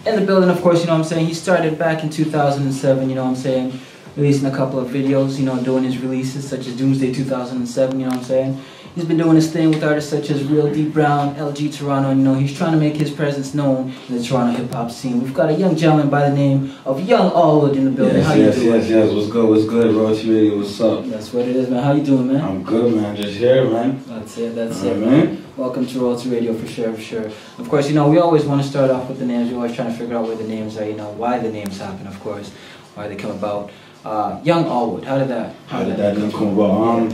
in the building, of course, you know what I'm saying. He started back in 2007, you know what I'm saying, releasing a couple of videos, you know, doing his releases such as Doomsday 2007, you know what I'm saying. He's been doing his thing with artists such as Real Deep Brown, LG Toronto, and you know, he's trying to make his presence known in the Toronto hip-hop scene. We've got a young gentleman by the name of Young Allwood in the building. Yes, How you doing? Yes. What's good, Royalty Radio? What's up? That's what it is, man. How you doing, man? I'm good, man. Just here, man. That's it, man. Welcome to Royalty Radio for sure. Of course, you know, we always want to start off with the names. We're always trying to figure out where the names are, you know, why the names happen, of course, why they come about. Young Allwood, how did that name come about?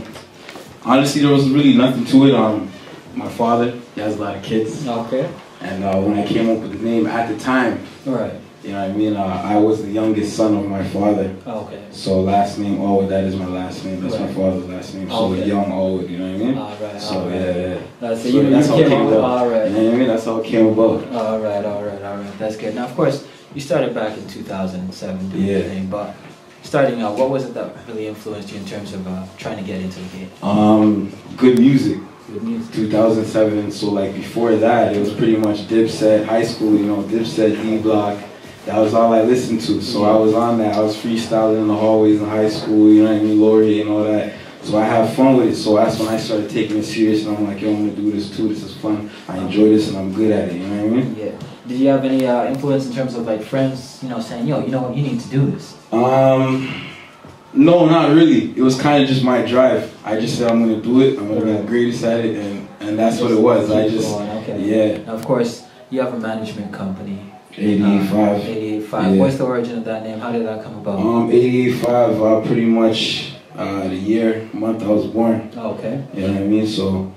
Honestly, there was really nothing to it. My father, he has a lot of kids. Okay. And when I came up with the name at the time, right. You know what I mean? I was the youngest son of my father. Okay. So last name Allwood, that is my last name. That's right. My father's last name. So okay. Young Allwood, you know what I mean? Alright. So yeah. That's how it came about. Alright. You know what I mean? That's how it came about. Alright. That's good. Now, of course, you started back in 2007 doing the thing, but starting out, what was it that really influenced you in terms of trying to get into the game? Good music. Good music. 2007. So like before that, it was pretty much Dipset, high school. You know, Dipset, D-Block. That was all I listened to. So I was on that. I was freestyling in the hallways in high school. You know what I mean, Laureate and all that. So I have fun with it. So that's when I started taking it serious, and I'm like, yo, I'm gonna do this too. This is fun. I enjoy this, and I'm good at it. You know what I mean? Yeah. Did you have any influence in terms of like friends, you know, saying, yo, you know what, you need to do this? No, not really. It was kind of just my drive. I just said I'm gonna do it. I'm gonna be the greatest at it, and that's what it was. Yeah. Now, of course, you have a management company. 88.5. 88.5. What's the origin of that name? How did that come about? 88.5. Pretty much the month I was born. Oh, okay. You know what I mean? So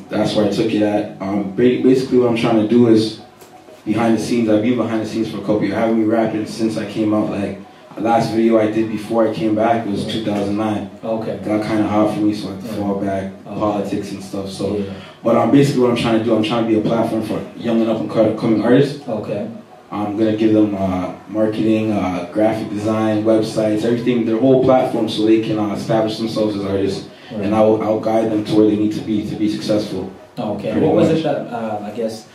that's where I took it at. Basically, what I'm trying to do is behind the scenes. I've been behind the scenes for a couple years. I haven't been rapping since I came out. Like the last video I did before I came back was 2009. Okay. Got kind of hot for me, so I had to fall back. Politics and stuff. So, but basically what I'm trying to do, I'm trying to be a platform for young and up and coming artists. Okay. I'm gonna give them marketing, graphic design, websites, everything, their whole platform, so they can establish themselves as artists. Right. And I'll guide them to where they need to be successful. Okay. What was it that I guess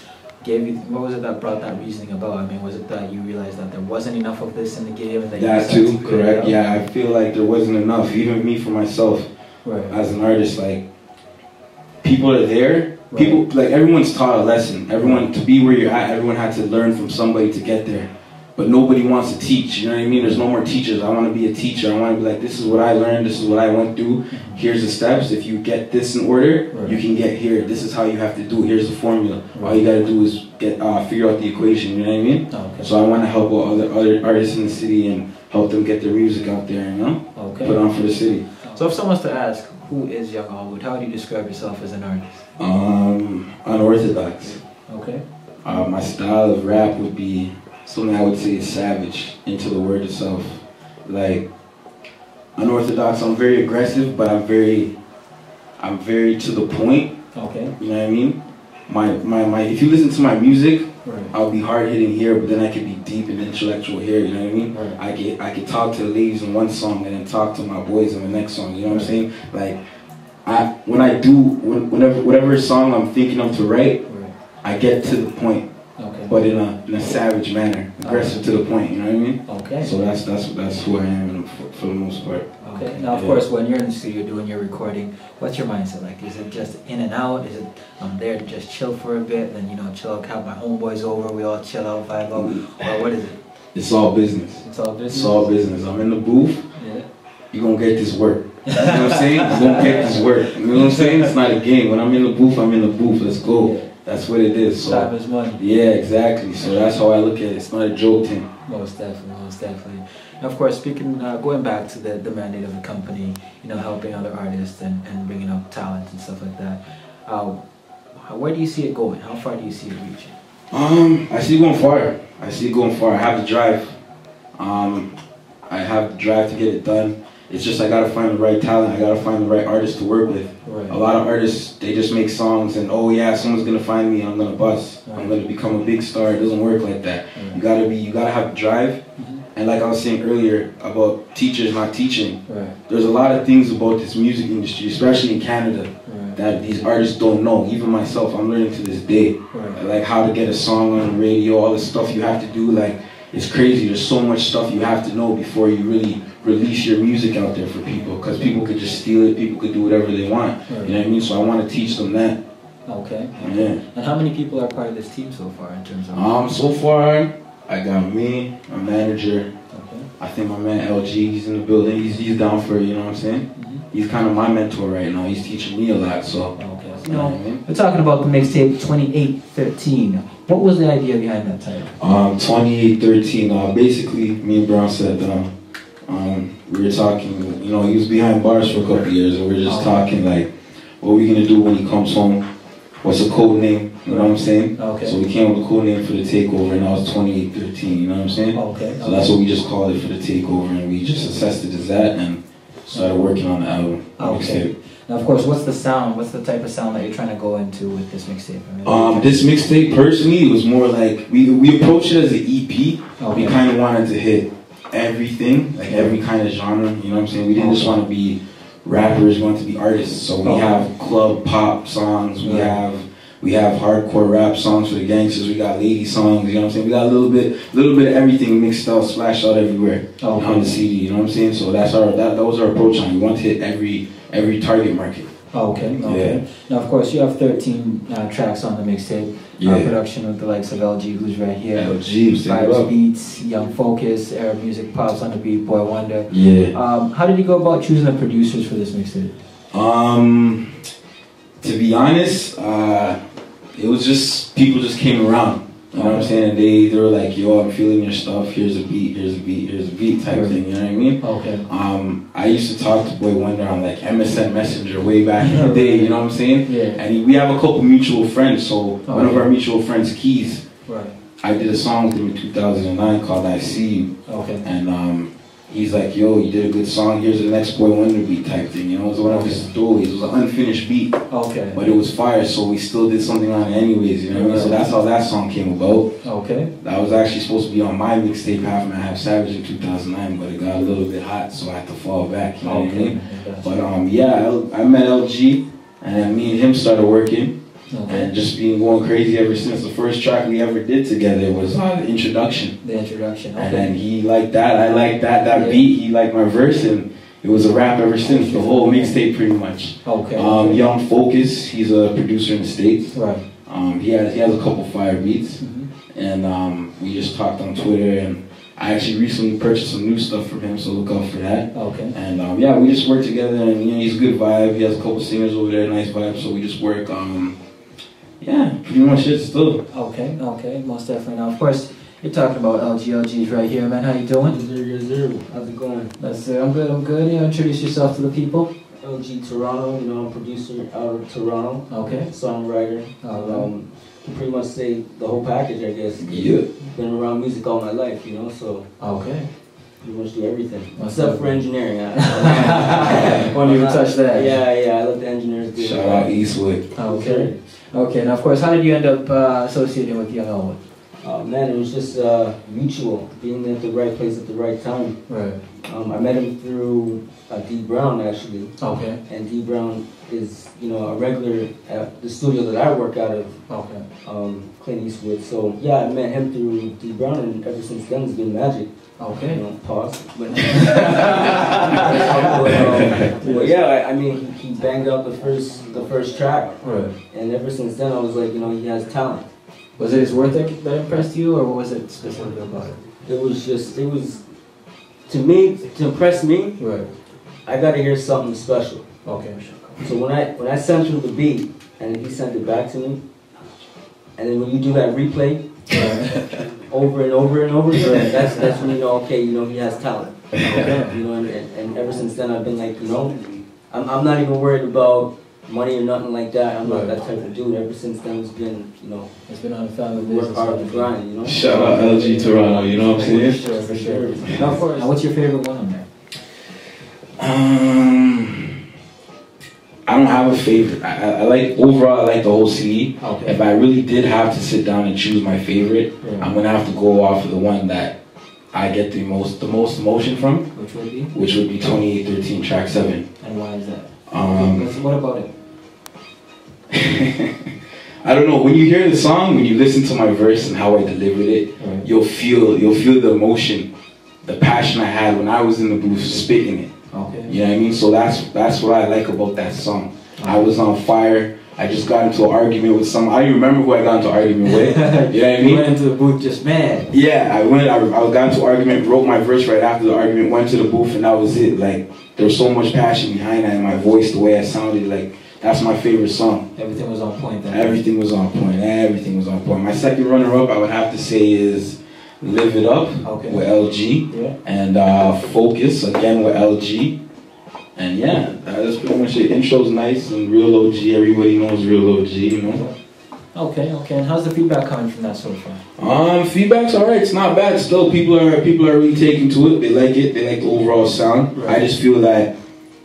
gave you? What was it that brought that reasoning about? I mean, was it that you realized that there wasn't enough of this in the game, and that too, correct? Yeah, I feel like there wasn't enough. Even me for myself, as an artist, like people are there. Right. People, like everyone's taught a lesson. Everyone, to be where you're at, everyone had to learn from somebody to get there. But nobody wants to teach, you know what I mean? There's no more teachers. I want to be a teacher. I want to be like, this is what I learned, this is what I went through. Here's the steps. If you get this in order, you can get here. This is how you have to do it. Here's the formula. All you got to do is figure out the equation, you know what I mean? Okay. So I want to help out other artists in the city and help them get their music out there, you know? Okay. Put on for the city. So if someone's to ask, who is Young Allwood? How do you describe yourself as an artist? Unorthodox. Okay. My style of rap would be something I would say is savage, into the word itself. Like, unorthodox, I'm very aggressive, but I'm very to the point. Okay. You know what I mean? If you listen to my music, I'll be hard hitting here, but then I can be deep and intellectual here, you know what I mean? Right. I can talk to the ladies in one song and then talk to my boys in the next song, you know what I'm saying? Like, whatever song I'm thinking of to write, I get to the point, but in a savage manner, aggressive to the point, you know what I mean? Okay. So that's who I am for the most part. Okay. Now, of course, when you're in the studio doing your recording, what's your mindset like? Is it just in and out? Is it I'm there to just chill for a bit, then chill out, have my homeboys over, we all chill out, vibe out, or what is it? It's all business. It's all business. It's all business. I'm in the booth. Yeah. You gonna get this work. You know what I'm saying? You gonna get this work. You know what I'm saying? It's not a game. When I'm in the booth, I'm in the booth. Let's go. Yeah. That's what it is. So, time is money. Yeah, exactly. So that's how I look at it. It's not a joke thing. Most definitely. And of course, going back to the mandate of the company, helping other artists and bringing up talent and stuff like that. Where do you see it going? How far do you see it reaching? I see it going far. I have the drive. I have the drive to get it done. It's just I gotta find the right talent. I gotta find the right artist to work with. Right. A lot of artists, they just make songs and oh yeah, someone's gonna find me and I'm gonna bust. Right. I'm gonna become a big star. It doesn't work like that. Right. You gotta have the drive. And like I was saying earlier about teachers not teaching, there's a lot of things about this music industry, especially in Canada, that these artists don't know. Even myself, I'm learning to this day, like how to get a song on the radio, all the stuff you have to do. Like, it's crazy. There's so much stuff you have to know before you really release your music out there for people, because people could just steal it, people could do whatever they want. You know what I mean? So I want to teach them that. Okay. Yeah. And how many people are part of this team so far in terms of? So far, I got me, a manager. Okay. I think my man LG, he's in the building. He's down for it, you know what I'm saying? He's kind of my mentor right now. He's teaching me a lot, so. Okay. You know, we're talking about the mixtape 2813. What was the idea behind that title? 2813. Basically, me and Brown sat down. We were talking. You know, he was behind bars for a couple years, and we were just talking like, what are we gonna do when he comes home? What's a code name? You know what I'm saying? Okay. So we came up with a code name for the takeover, and now it's 2813. You know what I'm saying? Okay. So that's what we just called it for the takeover, and we just assessed it as that, and started working on the album. Okay. Now, of course, what's the sound? What's the type of sound that you're trying to go into with this mixtape? This mixtape, personally, it was more like we approached it as an EP. Okay. We kind of wanted to hit everything, like every kind of genre. You know what I'm saying? We didn't just want to be rappers, we want to be artists. So we have club pop songs. We have hardcore rap songs for the gangsters. We got lady songs. You know what I'm saying? We got a little bit of everything mixed out, splashed out everywhere on the CD. You know what I'm saying? So that's that was our approach on it. We want to hit every target market. Okay. Yeah. Now, of course, you have 13 tracks on the mixtape. Our production with the likes of LG, who's right here. LG, Vibes Beats, Young Focus, Arab Music Pops on the beat, Boy Wonder. Yeah. How did you go about choosing the producers for this mixtape? To be honest, it was just people just came around. You know what I'm saying? And they were like, yo, I'm feeling your stuff. Here's a beat, here's a beat, here's a beat type thing. You know what I mean? Okay. I used to talk to Boy Wonder on like MSN Messenger way back in the day. You know what I'm saying? Yeah. And we have a couple mutual friends. So one of our mutual friends, Keys. Right. I did a song with him in 2009 called I See You. Okay. And he's like, yo, you did a good song, here's the next Boy Wonder beat type thing, you know? It was one of his throwaways. It was an unfinished beat. Okay. But it was fire, so we still did something on it anyways, you know what I mean? So that's how that song came about. Okay. That was actually supposed to be on my mixtape, Half Man, Half Savage in 2009, but it got a little bit hot, so I had to fall back, you know what I mean? But yeah, I met LG, and then me and him started working. Okay. And just going crazy ever since. The first track we ever did together was the introduction. The introduction, okay. And then he liked that, I liked that beat, he liked my verse, and it was a rap ever since, the whole mixtape pretty much. Okay. Young Focus, he's a producer in the States. Right. He has a couple fire beats, and we just talked on Twitter, and I actually recently purchased some new stuff from him, so look out for that. Okay. And yeah, we just work together, and you know, he's a good vibe, he has a couple singers over there, nice vibe, so we just work. Yeah, pretty much it still. Okay, most definitely. Now, of course, you're talking about LG. LG's right here, man. How you doing? Yes, sir. How's it going? I'm good. You know, introduce yourself to the people. LG Toronto, you know, I'm a producer out of Toronto. Okay. Songwriter. Pretty much say the whole package, I guess. Yeah. Been around music all my life, you know, so. Okay. Pretty much do everything. Except for engineering. Won't even touch that. Yeah, I let the engineers do it. Shout out Eastwood. Okay. Okay, now of course, how did you end up associating with Young Allwood? Man, it was just mutual, being at the right place at the right time. Right. I met him through D Brown, actually. Okay. And D Brown is, you know, a regular at the studio that I work out of. Okay. Clint Eastwood. So yeah, I met him through D Brown, and ever since then it's been magic. Okay. You know, pause. But well, yeah, I mean, he banged out the first track. Right. And ever since then, I was like, you know, he has talent. Was it his work that impressed you, or what was it specifically about it? It was to me, to impress me. Right. I got to hear something special. Okay. So when I sent him the beat, and he sent it back to me, and then when you do that replay. Over and over and over again. That's when you know, okay, you know, he has talent. You know, and ever since then I've been like, you know, I'm not even worried about money or nothing like that. I'm not that type of dude. Ever since then it's been, you know, it's been on the family business. Work hard to grind, you know. Shout out LG Toronto, you know what I'm saying? For sure. Now, of course. What's your favorite one on there? I don't have a favorite. I like overall. I like the whole CD. Okay. If I really did have to sit down and choose my favorite, I'm gonna have to go off of the one that I get the most emotion from. Which would be? Which would be 2813 track 7. And why is that? What about it? I don't know. When you hear the song, when you listen to my verse and how I delivered it, you'll feel the emotion, the passion I had when I was in the booth spitting it. Okay. You know what I mean? So that's what I like about that song. I was on fire. I just got into an argument with some. I don't even remember who I got into an argument with. You know what I mean? You went into the booth just mad. Yeah, I got into an argument, wrote my verse right after the argument, went to the booth, and that was it. Like, there was so much passion behind that in my voice, the way I sounded. Like, that's my favorite song. Everything was on point then. Everything was on point. Everything was on point. My second runner-up, I would have to say, is Live It Up with LG. Yeah. And Focus, again, with LG. And yeah, that's pretty much it. Intro's nice and real OG. Everybody knows real OG, you know. Okay. And how's the feedback coming from that so far? Feedback's alright. It's not bad. Still, people are really taking to it. They like it. They like the overall sound. Right. I just feel that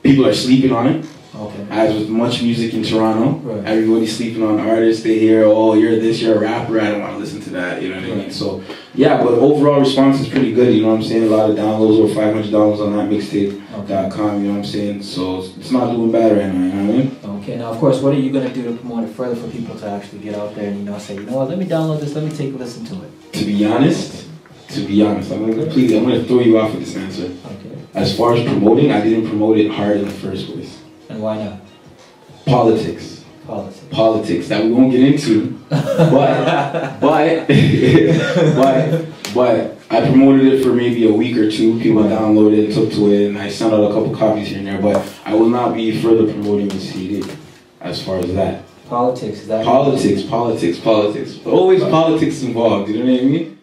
people are sleeping on it. Okay. As with much music in Toronto, right. Everybody's sleeping on artists. They hear, oh, you're this, you're a rapper. I don't want to listen to that. You know what I mean? So yeah, but overall response is pretty good. You know what I'm saying? A lot of downloads, over 500 downloads on that mixtape.com. You know what I'm saying? So it's not doing bad right now. You know what I mean? Okay. Now, of course, what are you gonna do to promote it further for people to actually get out there and say, you know what? Let me download this. Let me take a listen to it. To be honest, I'm gonna throw you off with this answer. Okay. As far as promoting, I didn't promote it hard in the first place. And why not? Politics that we won't get into, but I promoted it for maybe a week or two. People downloaded it, took to it, and I sent out a couple copies here and there. But I will not be further promoting the CD as far as that. Politics, is that politics? Always politics involved. You know what I mean?